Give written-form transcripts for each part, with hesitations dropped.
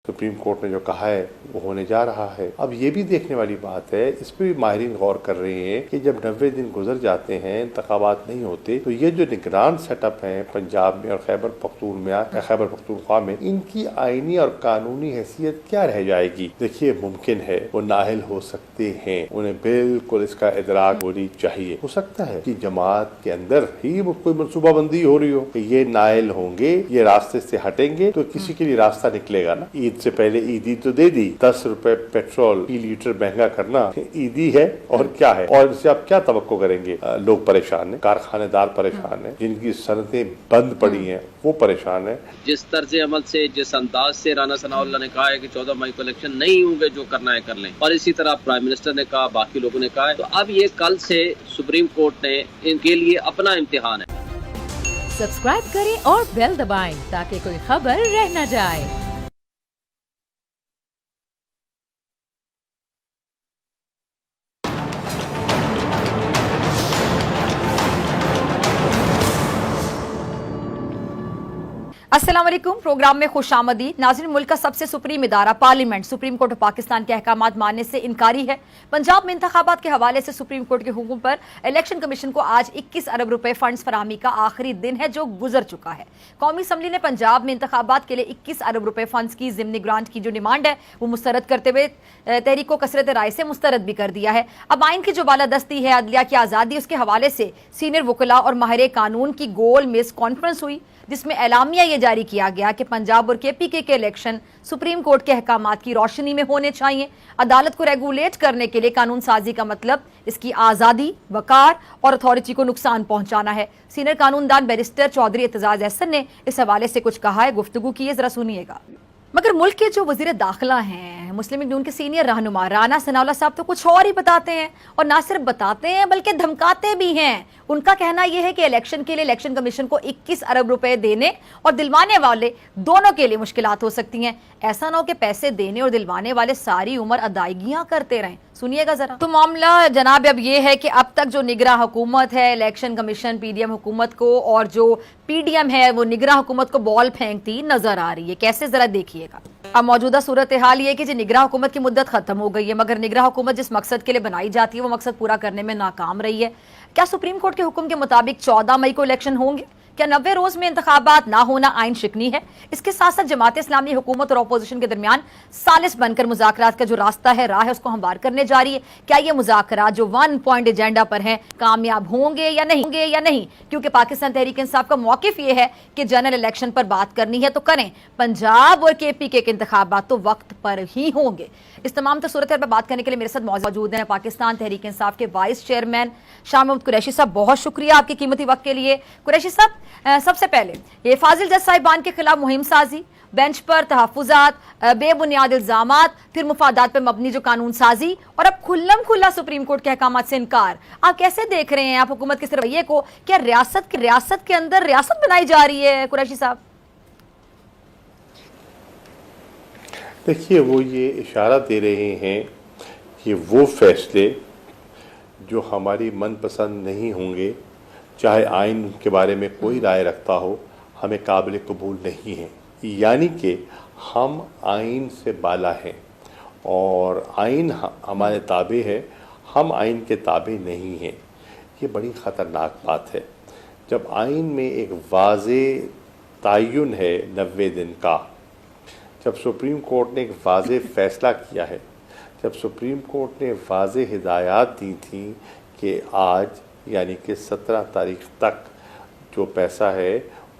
Supreme court ने जो कहा है वो होने जा रहा है। अब ये भी देखने वाली बात है, इस पे भी माहिरीन गौर कर रहे हैं कि जब 90 दिन गुजर जाते हैं, इंतखाबात नहीं होते, तो ये जो निगरान सेटअप है पंजाब में और खैबर पख्तूनख्वा में, इनकी आईनी और कानूनी हैसियत क्या रह जाएगी। देखिए, मुमकिन है वो नाअहल हो सकते हैं, उन्हें बिल्कुल इसका इदराक होनी चाहिए। हो सकता है कि जमात के अंदर ही कोई मनसूबाबंदी हो रही हो कि ये नाअहल होंगे, ये रास्ते से हटेंगे तो किसी के लिए रास्ता निकलेगा ना। ईद से पहले ईदी तो दे दी, 10 रुपए पेट्रोल फी लीटर महंगा करना ईदी है और क्या है, और इससे आप क्या तवक्को करेंगे। लोग परेशान है, कारखानेदार परेशान है, जिनकी सनतें बंद पड़ी हैं वो परेशान है। जिस तर्ज अमल से, जिस अंदाज से राना सनाउल्लाह ने कहा है कि 14 मई को इलेक्शन नहीं होंगे, जो करना है कर लें, और इसी तरह प्राइम मिनिस्टर ने कहा, बाकी लोगों ने कहा है, तो अब ये कल से सुप्रीम कोर्ट ने इनके लिए अपना इम्तिहान है। सब्सक्राइब करें और बेल दबाएं ताकि कोई खबर रह न जाए। अस्सलाम वालेकुम। प्रोग्राम में खुशामदीद। नाज़रीन, मुल्क का सबसे सुप्रीम इदारा पार्लियामेंट सुप्रीम कोर्ट पाकिस्तान के अहकामात मानने से इनकारी है। पंजाब में इंतखाबात के हवाले से सुप्रीम कोर्ट के हुक्म पर इलेक्शन कमीशन को आज 21 अरब रुपए फंड्स फराहमी का आखिरी दिन है जो गुजर चुका है। कौमी असम्बली ने पंजाब में इंतखाबात के लिए 21 अरब रुपए फंड्स की ज़िमनी ग्रांट की जो डिमांड है वो मुस्तरद करते हुए तहरीक को कसरत राय से मुस्तरद भी कर दिया है। अब आइन की जो बालादस्ती है, अदलिया की आज़ादी, उसके हवाले से सीनियर वकला और माहिर कानून की गोल मेज कॉन्फ्रेंस हुई, जिसमें एलामिया ये जारी किया गया कि पंजाब और केपीके के इलेक्शन सुप्रीम कोर्ट के अहकामात की रोशनी में होने चाहिए। अदालत को रेगुलेट करने के लिए कानून साजी का मतलब इसकी आज़ादी, वकार और अथॉरिटी को नुकसान पहुंचाना है। सीनियर कानूनदान बैरिस्टर चौधरी एतजाज अहसन ने इस हवाले से कुछ कहा है, गुफ्तगू की है, जरा सुनिएगा। मगर मुल्क के जो वजीर दाखिला हैं, मुस्लिम लीग नून के सीनियर रहनुमा राना सनाउल्लाह साहब तो कुछ और ही बताते हैं, और ना सिर्फ बताते हैं बल्कि धमकाते भी हैं। उनका कहना यह है कि इलेक्शन के लिए इलेक्शन कमीशन को 21 अरब रुपए देने और दिलवाने वाले दोनों के लिए मुश्किलात हो सकती हैं। ऐसा ना हो कि पैसे देने और दिलवाने वाले सारी उम्र अदायगियां करते रहें। सुनिएगा जरा। तो मामला जनाब अब ये है कि अब तक जो निगरान हुकूमत है, इलेक्शन कमीशन पीडीएम हुकूमत को, और जो पीडीएम है वो निगरान हुकूमत को बॉल फेंकती नजर आ रही है। कैसे, जरा देखिएगा। अब मौजूदा सूरत हाल ये कि निगरान हुकूमत की मुद्दत खत्म हो गई है, मगर निगरान हुकूमत जिस मकसद के लिए बनाई जाती है वो मकसद पूरा करने में नाकाम रही है। क्या सुप्रीम कोर्ट के हुक्म के मुताबिक 14 मई को इलेक्शन होंगे? क्या 90 रोज में इंतखाबात ना होना आइन शिकनी है? इसके साथ साथ जमात इस्लामी हुकूमत और अपोजिशन के दरमियान सालिस बनकर मुज़ाकरात का जो रास्ता है, राह है, उसको हमवार करने जा रही है। क्या ये मुज़ाकरात जो 1 पॉइंट एजेंडा पर हैं कामयाब होंगे या नहीं? क्योंकि पाकिस्तान तहरीक इंसाफ का मौक़िफ़ ये है कि जनरल इलेक्शन पर बात करनी है तो करें, पंजाब और केपीके के इंतखाबात तो वक्त पर ही होंगे। इस तमाम सूरत पर बात करने के लिए मेरे साथ मौजूद हैं पाकिस्तान तहरीक इंसाफ के वाइस चेयरमैन शाह महमूद कुरैशी साहब। बहुत शुक्रिया आपके कीमती वक्त के लिए। कुरैशी साहब, सबसे पहले ये फाजिल जज साहिबान के खिलाफ मुहिम साजी, बेंच पर तहफ़्फ़ुज़ात, बेबुनियाद इल्ज़ामात, फिर मुफादात पर मबनी जो कानून साजी, और अब खुल्लम खुल्ला सुप्रीम कोर्ट के अहकामात से इनकार। आप कैसे देख रहे हैं आप हुकूमत के इस रवैये को? क्या रियासत के अंदर रियासत बनाई जा रही है कुरैशी साहब? देखिए, वो ये इशारा दे रहे हैं कि वो फैसले जो हमारी मनपसंद नहीं होंगे, चाहे आइन के बारे में कोई राय रखता हो, हमें काबिल कबूल नहीं है। यानी कि हम आइन से बाला हैं और आइन हमारे ताबे है, हम आइन के ताबे नहीं हैं। ये बड़ी ख़तरनाक बात है। जब आइन में एक वाज़े तयन है 90 दिन का, जब सुप्रीम कोर्ट ने एक वाज़े फ़ैसला किया है, जब सुप्रीम कोर्ट ने वाज़े हिदायत दी थी कि आज यानी कि 17 तारीख तक जो पैसा है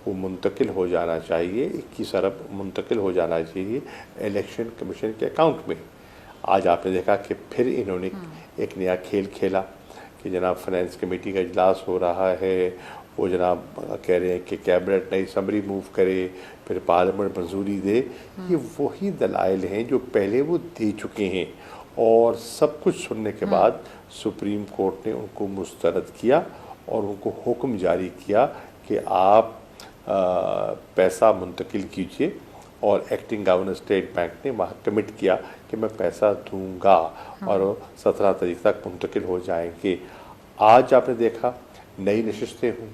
वो मुंतकिल हो जाना चाहिए, 21 अरब मुंतकिल हो जाना चाहिए इलेक्शन कमीशन के अकाउंट में। आज आपने देखा कि फिर इन्होंने एक नया खेल खेला कि जनाब फाइनेंस कमेटी का इजलास हो रहा है, वो जनाब कह रहे हैं कि कैबिनेट नई समरी मूव करे, फिर पार्लियामेंट मंजूरी दे। ये वही दलाइल हैं जो पहले वो दे चुके हैं, और सब कुछ सुनने के बाद सुप्रीम कोर्ट ने उनको मुस्तरद किया और उनको हुक्म जारी किया कि आप पैसा मुंतकिल कीजिए, और एक्टिंग गवर्नर स्टेट बैंक ने वहाँ कमिट किया कि मैं पैसा दूंगा और 17 तारीख तक मुंतकिल हो जाएंगे। आज आपने देखा नई नशिस्तें हुई,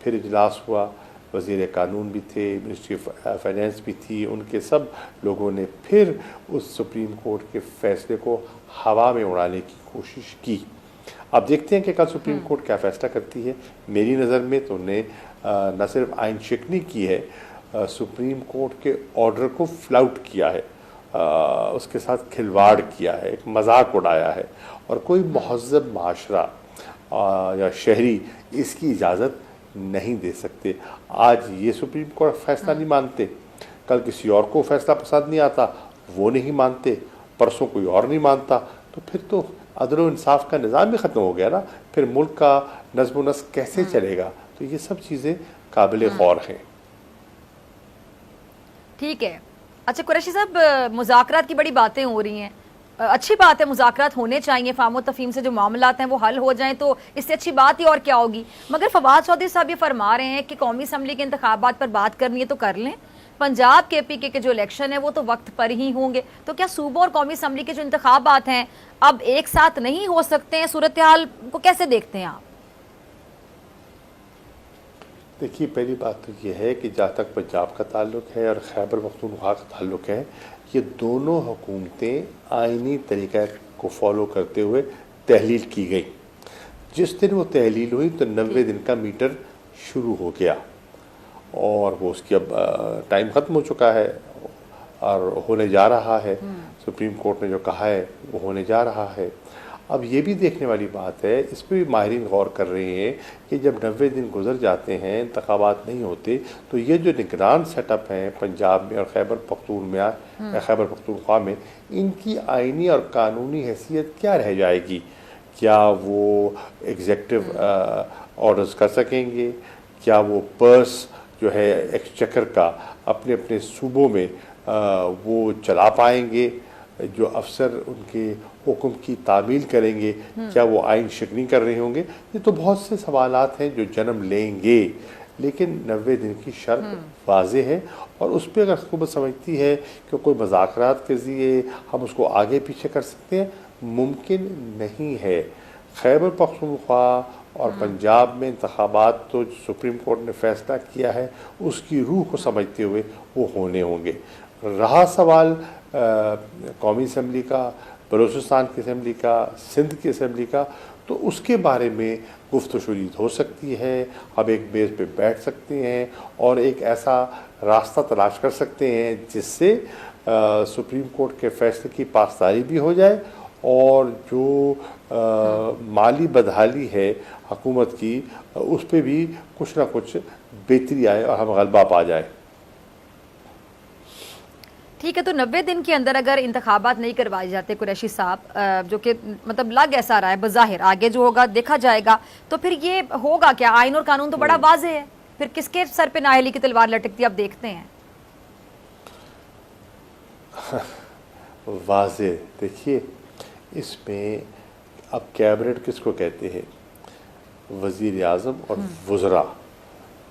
फिर इजलास हुआ, वज़ीर कानून भी थे, मिनिस्ट्री ऑफ फाइनेंस भी थी, उनके सब लोगों ने फिर उस सुप्रीम कोर्ट के फैसले को हवा में उड़ाने की कोशिश की। अब देखते हैं कि कल सुप्रीम कोर्ट क्या फ़ैसला करती है। मेरी नज़र में तो उन्हें न सिर्फ आइन शिकनी की है, सुप्रीम कोर्ट के ऑर्डर को फ्लाउट किया है, उसके साथ खिलवाड़ किया है, एक मजाक उड़ाया है, और कोई महज़्ज़ब माशरा या शहरी इसकी इजाज़त नहीं दे सकते। आज ये सुप्रीम कोर्ट फैसला नहीं मानते, कल किसी और को फैसला पसंद नहीं आता, वो नहीं मानते, परसों कोई और नहीं मानता, तो फिर तो अदल व इंसाफ का निज़ाम भी ख़त्म हो गया ना। फिर मुल्क का नज़्म व नस्क कैसे चलेगा? तो ये सब चीज़ें काबिल गौर हैं। ठीक है। अच्छा कुरैशी साहब, मुज़ाकरात की बड़ी बातें हो रही हैं, अच्छी बात है, मुज़ाकरात होने चाहिए, फ़ाहम तफ़हीम से जो मामलात हैं वो हल हो जाएं तो इससे अच्छी बात ही और क्या होगी। मगर फवाद चौधरी साहब ये फरमा रहे हैं कि कौमी असम्बली के इंतखाबात पर बात करनी है तो कर लें, पंजाब के पीके के जो इलेक्शन है वो तो वक्त पर ही होंगे, तो क्या सूबों और कौमी असम्बली के जो इंतखाबात हैं अब एक साथ नहीं हो सकते हैं? सूरत हाल को कैसे देखते हैं आप? देखिए, पहली बात तो ये है कि जहाँ तक पंजाब का ताल्लुक़ है और खैबर पख्तूनख्वा का ताल्लुक़ है, ये दोनों हुकूमतें आइनी तरीक़ा को फॉलो करते हुए तहलील की गई। जिस दिन वो तहलील हुई तो 90 दिन का मीटर शुरू हो गया, और वो उसकी अब टाइम ख़त्म हो चुका है और होने जा रहा है। सुप्रीम कोर्ट ने जो कहा है वो होने जा रहा है। अब ये भी देखने वाली बात है, इस पर भी माहिरीन गौर कर रहे हैं कि जब 90 दिन गुजर जाते हैं, इंतखाबात नहीं होते, तो ये जो निगरान सेटअप हैं पंजाब में और खैबर पख्तूनख्वा में, इनकी आइनी और कानूनी हैसियत क्या रह जाएगी? क्या वो एग्जेक्टिव ऑर्डर्स कर सकेंगे? क्या वो पर्स जो है एक्सचेकर का अपने अपने सूबों में वो चला पाएंगे? जो अफसर उनके हुक्म की तामील करेंगे, क्या वो आइन शिकनी कर रहे होंगे? ये तो बहुत से सवालात हैं जो जन्म लेंगे, लेकिन 90 दिन की शर्त वाज़े है, और उस पर अगर हुकूमत समझती है कि कोई मज़ाकरात के ज़रिए हम उसको आगे पीछे कर सकते हैं, मुमकिन नहीं है। खैबर पख्तूनख्वा और पंजाब में इंतखाबात तो सुप्रीम कोर्ट ने फ़ैसला किया है, उसकी रूह को समझते हुए वो होने होंगे। रहा सवाल कौमी असम्बली का, बलूचिस्तान की असम्बली का, सिंध की असम्बली का, तो उसके बारे में गुफ्त शुरीद हो सकती है। हम एक बेस पे बैठ सकते हैं और एक ऐसा रास्ता तलाश कर सकते हैं जिससे सुप्रीम कोर्ट के फैसले की पासदारी भी हो जाए, और जो माली बदहाली है हुकूमत की, उस पर भी कुछ ना कुछ बेहतरी आए और हम गलबा पा जाए। ठीक है, तो 90 दिन के अंदर अगर इंतखाबात नहीं करवाए जाते कुरैशी साहब, जो कि मतलब लग ऐसा रहा है, बज़ाहिर आगे जो होगा देखा जाएगा, तो फिर ये होगा क्या? आइन और कानून तो बड़ा वाज़ेह है, फिर किसके सर पे नाअहली की तलवार लटकती है? अब देखते हैं। वाज़ेह देखिए, इसमें अब कैबिनेट किसको कहते हैं? वज़ीर आज़म और वज़रा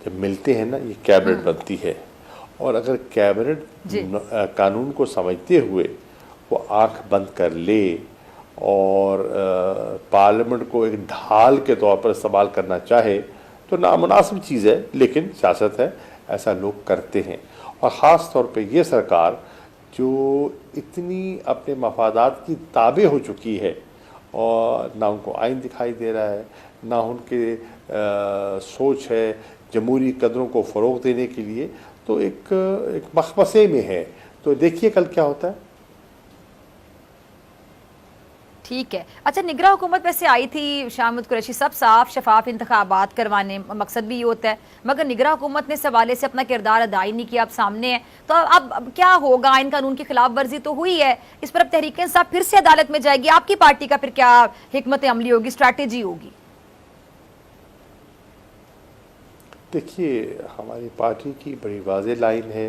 जब मिलते हैं ना, ये कैबिनेट बनती है। और अगर कैबिनेट कानून को समझते हुए वो आंख बंद कर ले और पार्लियामेंट को एक ढाल के तौर पर इस्तेमाल करना चाहे, तो नामुनासिब चीज़ है, लेकिन सियासत है, ऐसा लोग करते हैं। और ख़ास तौर पे ये सरकार जो इतनी अपने मफादात की ताबे हो चुकी है, और ना उनको आइन दिखाई दे रहा है, ना उनके सोच है जमहूरी कदरों को फ़रोग़ देने के लिए, तो एक मखमसे में है। तो देखिए कल क्या होता है। ठीक है। अच्छा, निगरान हुकूमत में से आई थी शाहमद कुरैशी, सब साफ शफाफ इंतखाबात करवाने, मकसद भी ये होता है, मगर निगरान हुकूमत ने इस हवाले से अपना किरदार अदाई नहीं किया। अब सामने है, तो अब क्या होगा? आइन कानून की खिलाफ वर्जी तो हुई है, इस पर अब तहरीक इंसाफ फिर से अदालत में जाएगी। आपकी पार्टी का फिर क्या हिकमत अमली होगी, स्ट्रैटेजी होगी? देखिए, हमारी पार्टी की बड़ी वाज़ेह लाइन है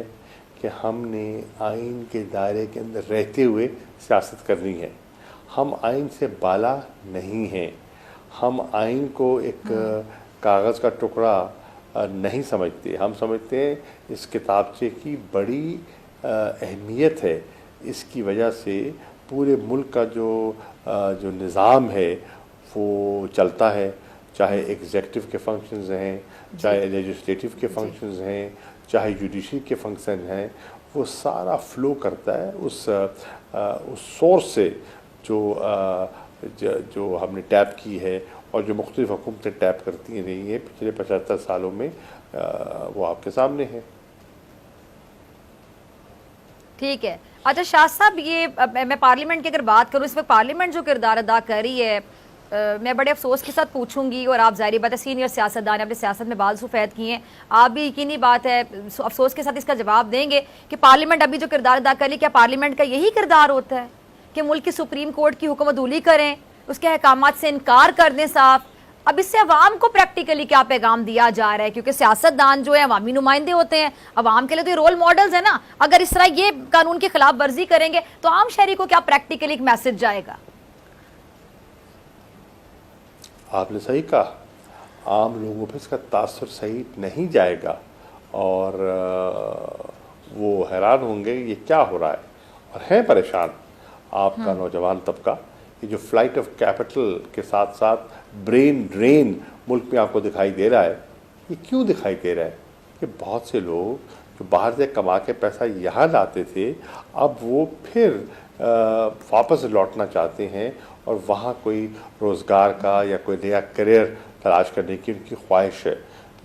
कि हमने आइन के दायरे के अंदर रहते हुए सियासत करनी है। हम आइन से बाला नहीं हैं, हम आइन को एक कागज़ का टुकड़ा नहीं समझते। हम समझते हैं इस किताबचे की बड़ी अहमियत है। इसकी वजह से पूरे मुल्क का जो निज़ाम है वो चलता है, چاہے ایگزیکٹو کے فنکشنز ہیں، چاہے لیجسلیٹو کے فنکشنز ہیں، چاہے جوڈیشری کے فنکشن ہیں، وہ سارا فلو کرتا ہے اس سورس سے جو ہم نے ٹیپ کی ہے اور جو مختلف حکومتیں ٹیپ کرتی رہی ہیں پچھلے 75 سالوں میں، وہ آپ کے سامنے ہے۔ ٹھیک ہے۔ اچھا شاہ صاحب، یہ میں پارلیمنٹ کی اگر بات کروں، اس وقت پارلیمنٹ جو کردار ادا کر رہی ہے، میں بڑے افسوس کے ساتھ پوچھوں گی، اور آپ ظاہری بات ہے سینئر سیاستدان اپنے سیاست میں بال سفید کیے ہیں، آپ بھی یقینی بات ہے افسوس کے ساتھ اس کا جواب دیں گے کہ پارلیمنٹ ابھی جو کردار ادا کر رہی ہے، کیا پارلیمنٹ کا یہی کردار ہوتا ہے کہ ملک کی سپریم کورٹ کی حکم عدولی کریں، اس کے احکامات سے انکار کر دیں صاف؟ اب اس سے عوام کو پریکٹیکلی کیا پیغام دیا جا رہا ہے؟ کیونکہ سیاستدان جو ہے عوامی نمائندے ہوتے ہیں، عوام کے لیے تو یہ رول ماڈلز ہیں نا، اگر اس طرح یہ قانون کی خلاف ورزی کریں گے تو عام شہری کو کیا پریکٹیکلی ایک میسج جائے گا؟ آپ نے صحیح کہا، عام لوگوں پہ اس کا تاثر صحیح نہیں جائے گا، اور وہ حیران ہوں گے یہ کیا ہو رہا ہے، اور ہیں پریشان آپ کا نوجوان طبقہ۔ یہ جو فلائٹ آف کیپٹل کے ساتھ ساتھ برین ڈرین ملک میں آپ کو دکھائی دے رہا ہے، یہ کیوں دکھائی دے رہا ہے؟ کہ بہت سے لوگ جو باہر سے کما کے پیسہ یہاں لاتے تھے، اب وہ پھر واپس لوٹنا چاہتے ہیں، اور وہاں کوئی روزگار کا یا کوئی نیا کریئر تلاش کرنے کی ان کی خواہش ہے۔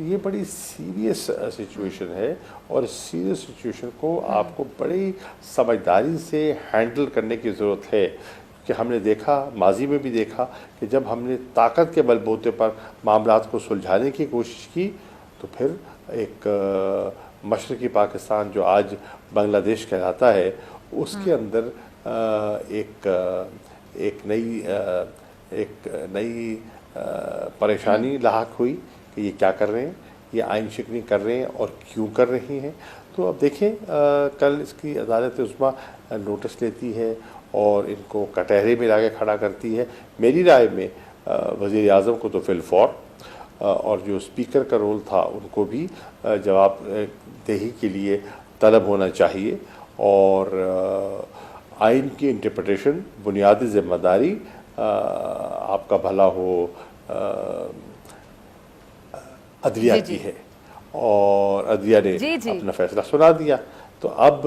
یہ بڑی سیریس سچویشن ہے، اور اس سیریس سچویشن کو آپ کو بڑی سمجھداری سے ہینڈل کرنے کی ضرورت ہے، کہ ہم نے دیکھا، ماضی میں بھی دیکھا، کہ جب ہم نے طاقت کے بل بوتے پر معاملات کو سلجھانے کی کوشش کی تو پھر ایک مشرقی پاکستان جو آج بنگلہ دیش کہلاتا ہے، اس کے اندر ایک نئی پریشانی لاحق ہوئی کہ یہ کیا کر رہے ہیں، یہ آئین شکنی کر رہے ہیں اور کیوں کر رہی ہیں۔ تو اب دیکھیں کل اس کی عدالت عظمیٰ نوٹس لیتی ہے اور ان کو کٹہرے میں لا کے کھڑا کرتی ہے۔ میری رائے میں وزیر اعظم کو تو فی الفور، اور جو اسپیکر کا رول تھا ان کو بھی جواب دہی کے لیے طلب ہونا چاہیے، اور آئین کی انٹرپریٹیشن بنیادی ذمہ داری آپ کا بھلا ہو عدلیہ کی ہے، اور عدلیہ نے اپنا فیصلہ سنا دیا۔ تو اب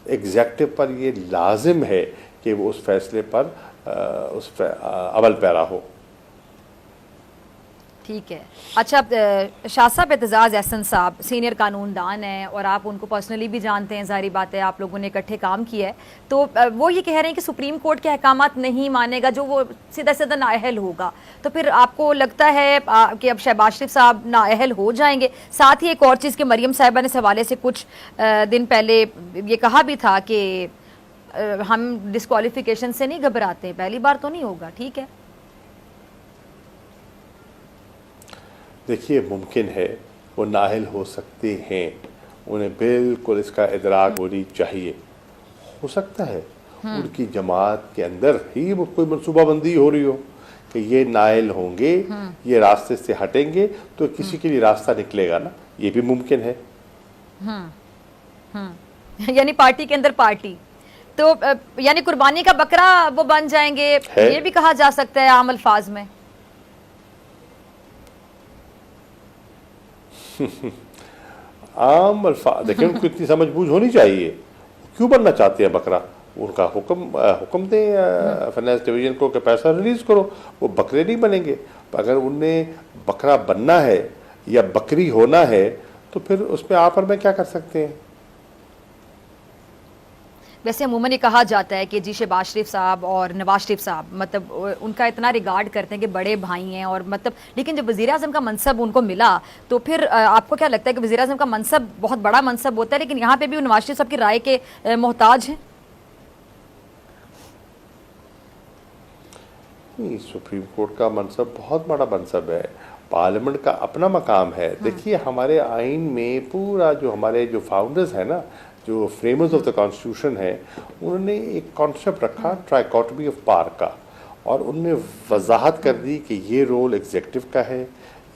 ایگزیکٹو پر یہ لازم ہے کہ وہ اس فیصلے پر عمل پیرا ہو۔ ٹھیک ہے۔ اچھا شاہ صاحب، اعتزاز احسن صاحب سینئر قانون دان ہیں، اور آپ ان کو پرسنلی بھی جانتے ہیں، ظاہری بات ہے آپ لوگوں نے اکٹھے کام کیا ہے، تو وہ یہ کہہ رہے ہیں کہ سپریم کورٹ کے احکامات نہیں مانے گا جو وہ سیدھا نااہل ہوگا، تو پھر آپ کو لگتا ہے کہ اب شہباز شریف صاحب نااہل ہو جائیں گے؟ ساتھ ہی ایک اور چیز کہ مریم صاحبہ نے اس حوالے سے کچھ دن پہلے یہ کہا بھی تھا کہ ہم ڈسکوالیفیکیشن سے نہیں گھبراتے، پہلی بار تو نہیں ہوگا۔ ٹھیک ہے، دیکھیے ممکن ہے وہ نااہل ہو سکتے ہیں، انہیں بالکل اس کا ادراک ہونی چاہیے۔ ہو سکتا ہے ان کی جماعت کے اندر ہی کوئی منصوبہ بندی ہو رہی ہو کہ یہ نااہل ہوں گے، یہ راستے سے ہٹیں گے تو کسی کے لیے راستہ نکلے گا نا، یہ بھی ممکن ہے۔ یعنی پارٹی کے اندر پارٹی، تو یعنی قربانی کا بکرا وہ بن جائیں گے، یہ بھی کہا جا سکتا ہے عام الفاظ میں۔ عام الفاظ دیکھیں، ان کو اتنی سمجھ بوجھ ہونی چاہیے، کیوں بننا چاہتے ہیں بکرا؟ ان کا حکم دیں فائنانس ڈویژن کو کہ پیسہ ریلیز کرو، وہ بکرے نہیں بنیں گے۔ اگر انہیں بکرا بننا ہے یا بکری ہونا ہے تو پھر اس میں آپ اور میں کیا کر سکتے ہیں؟ ویسے عموماً یہ کہا جاتا ہے کہ جی شہباز شریف صاحب اور نواز شریف صاحب مطلب ان کا اتنا ریگارڈ کرتے ہیں کہ بڑے بھائی ہیں، اور مطلب لیکن جب وزیر اعظم کا منصب ان کو ملا تو پھر آپ کو کیا لگتا ہے کہ وزیر اعظم کا منصب بہت بڑا منصب ہوتا ہے، لیکن یہاں پہ بھی نواز شریف صاحب کی رائے کے محتاج ہیں؟ سپریم کورٹ کا منصب بہت بڑا منصب ہے، پارلیمنٹ کا اپنا مقام ہے۔ دیکھیے ہمارے آئین میں پورا جو ہمارے جو فاؤنڈرز ہیں نا، جو فریمرز آف دا کانسٹیٹیوشن ہیں، انہوں نے ایک کانسیپٹ رکھا ٹرائیکاٹمی آف پاور کا، اور ان میں وضاحت کر دی کہ یہ رول ایگزیکٹو کا ہے،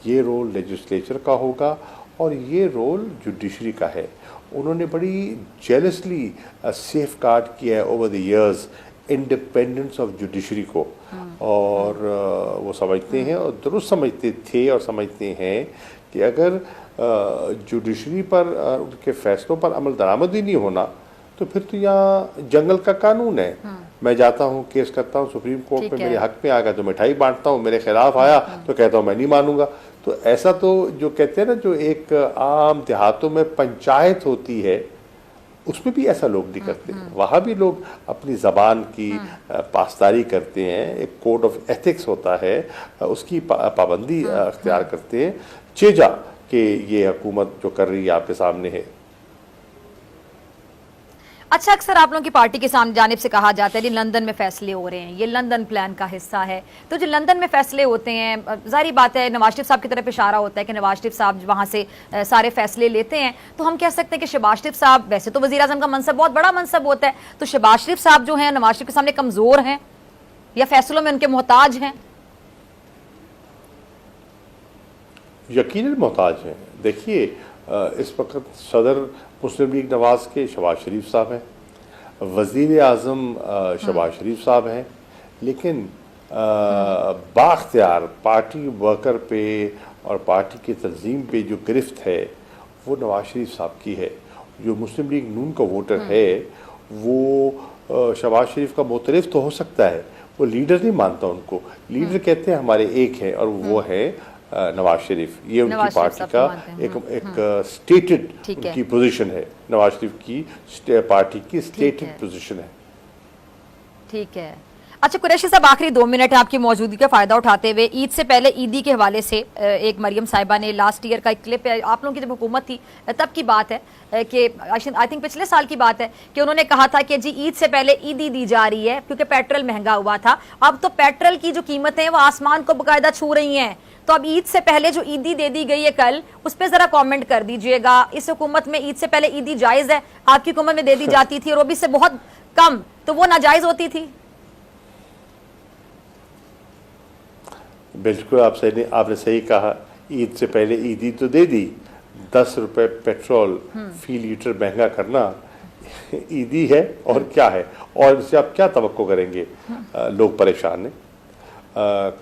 یہ رول لیجسلیچر کا ہوگا، اور یہ رول جوڈیشری کا ہے۔ انہوں نے بڑی جیلسلی سیف گارڈ کیا ہے over the years independence of judiciary کو، اور वो समझते हैं और दुरुस्त समझते थे और समझते हैं कि अगर जुडिशरी पर उनके फैसलों पर अमल दरामद ही नहीं होना तो फिर तो यहाँ जंगल का कानून है। मैं जाता हूँ, केस करता हूँ सुप्रीम कोर्ट में, मेरे हक में आ गया तो मिठाई बांटता हूँ, मेरे खिलाफ आया तो कहता हूँ मैं नहीं मानूंगा। तो ऐसा तो जो कहते हैं ना, जो एक आम देहातों में पंचायत होती है, उसमें भी ऐसा लोग नहीं करते। वहाँ भी लोग अपनी ज़बान की पासदारी करते हैं, एक कोड ऑफ एथिक्स होता है, उसकी पाबंदी अख्तियार करते हैं, चेजा कि ये हुकूमत जो कर रही है आपके सामने है। अच्छा, अक्सर आप लोगों की पार्टी की जानिब से कहा जाता है कि लंदन में फैसले हो रहे हैं, ये लंदन प्लान का हिस्सा है। तो जो लंदन में फैसले होते हैं, जाहिर बात है नवाज शरीफ साहब की तरफ इशारा होता है कि नवाज शरीफ साहब वहाँ से सारे फैसले लेते हैं। तो हम कह सकते हैं कि शहबाज शरीफ साहब, वैसे तो वज़ीर आज़म का मनसब बहुत बड़ा मनसब होता है, तो शहबाज शरीफ साहब जो हैं नवाज शरीफ के सामने कमज़ोर हैं या फैसलों में उनके मोहताज हैं? यकीनन मोहताज हैं। देखिए, इस वक्त सदर मुस्लिम लीग नवाज के शहबाज शरीफ साहब हैं, वज़ीर आज़म शहबाज शरीफ साहब हैं, लेकिन बाख्तियार पार्टी वर्कर पे और पार्टी की तंजीम पे जो गिरफ्त है वो नवाज शरीफ साहब की है। जो मुस्लिम लीग नून का वोटर है वो शहबाज शरीफ का मोतरफ तो हो सकता है, वो लीडर नहीं मानता उनको। लीडर कहते हैं हमारे एक हैं और वो है नवाज शरीफ। ये उनकी पार्टी का एक स्टेटेड उनकी पोजीशन है, नवाज शरीफ की पार्टी की स्टेटेड पोजीशन है। ठीक है। अच्छा कुरैशी साहब, आखिरी 2 मिनट है आपकी मौजूदगी का फ़ायदा उठाते हुए, ईद से पहले ईदी के हवाले से एक मरियम साहिबा ने लास्ट ईयर का एक क्लिप है, आप लोगों की जब हुकूमत थी तब की बात है कि आई थिंक पिछले साल की बात है कि उन्होंने कहा था कि जी ईद से पहले ईदी दी जा रही है क्योंकि पेट्रोल महंगा हुआ था। अब तो पेट्रोल की जो कीमतें हैं वो आसमान को बाकायदा छू रही हैं। तो अब ईद से पहले जो ईदी दे दी गई है कल, उस पर ज़रा कमेंट कर दीजिएगा। इस हुकूमत में ईद से पहले ईदी जायज़ है? आपकी हुकूमत में दे दी जाती थी और वो भी से बहुत कम, तो वो नाजायज़ होती थी? बिल्कुल आपने सही कहा। ईद से पहले ईदी तो दे दी, 10 रुपए पेट्रोल फी लीटर महंगा करना ईदी है और क्या है, और इससे आप क्या तवक्को करेंगे। लोग परेशान हैं,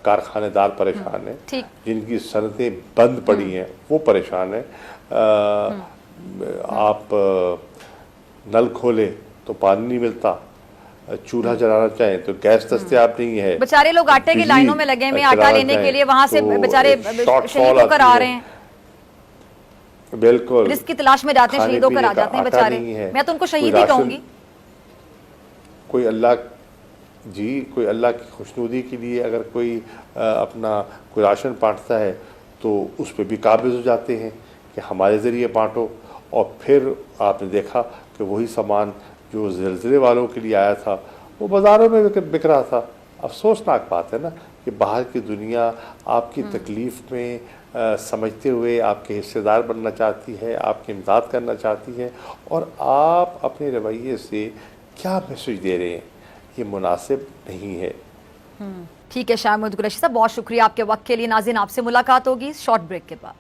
कारखानेदार परेशान हैं, जिनकी सनतें बंद पड़ी हैं वो परेशान हैं। आप नल खोले तो पानी नहीं मिलता, चूल्हा जलाना चाहें तो गैस दस्तयाब नहीं है। बेचारे लोग आटे की लाइनों में लगे हैं आटा लेने के लिए, वहां से बेचारे शहीद होकर आ रहे हैं। बिल्कुल, रिस्क की तलाश में जाते हैं, शहीद होकर आ जाते हैं बेचारे। मैं तो उनको शहीद ही कहूंगी। कोई अल्लाह की खुशनुदी के लिए अगर कोई अपना कोई राशन बांटता है तो उस पर भी काबिज हो जाते हैं कि हमारे ज़रिए बांटो। और फिर आपने देखा कि वही सामान जो ज़िलज़िले वालों के लिए आया था वो बाज़ारों में बिक रहा था। अफसोसनाक बात है ना कि बाहर की दुनिया आपकी तकलीफ़ में समझते हुए आपके हिस्सेदार बनना चाहती है, आपकी इमदाद करना चाहती है, और आप अपने रवैये से क्या मैसेज दे रहे हैं ये मुनासिब नहीं है। ठीक है शाह महमूद कुरैशी साहब, बहुत शुक्रिया आपके वक्त के लिए। नाज़रीन, आपसे मुलाकात होगी शॉर्ट ब्रेक के बाद।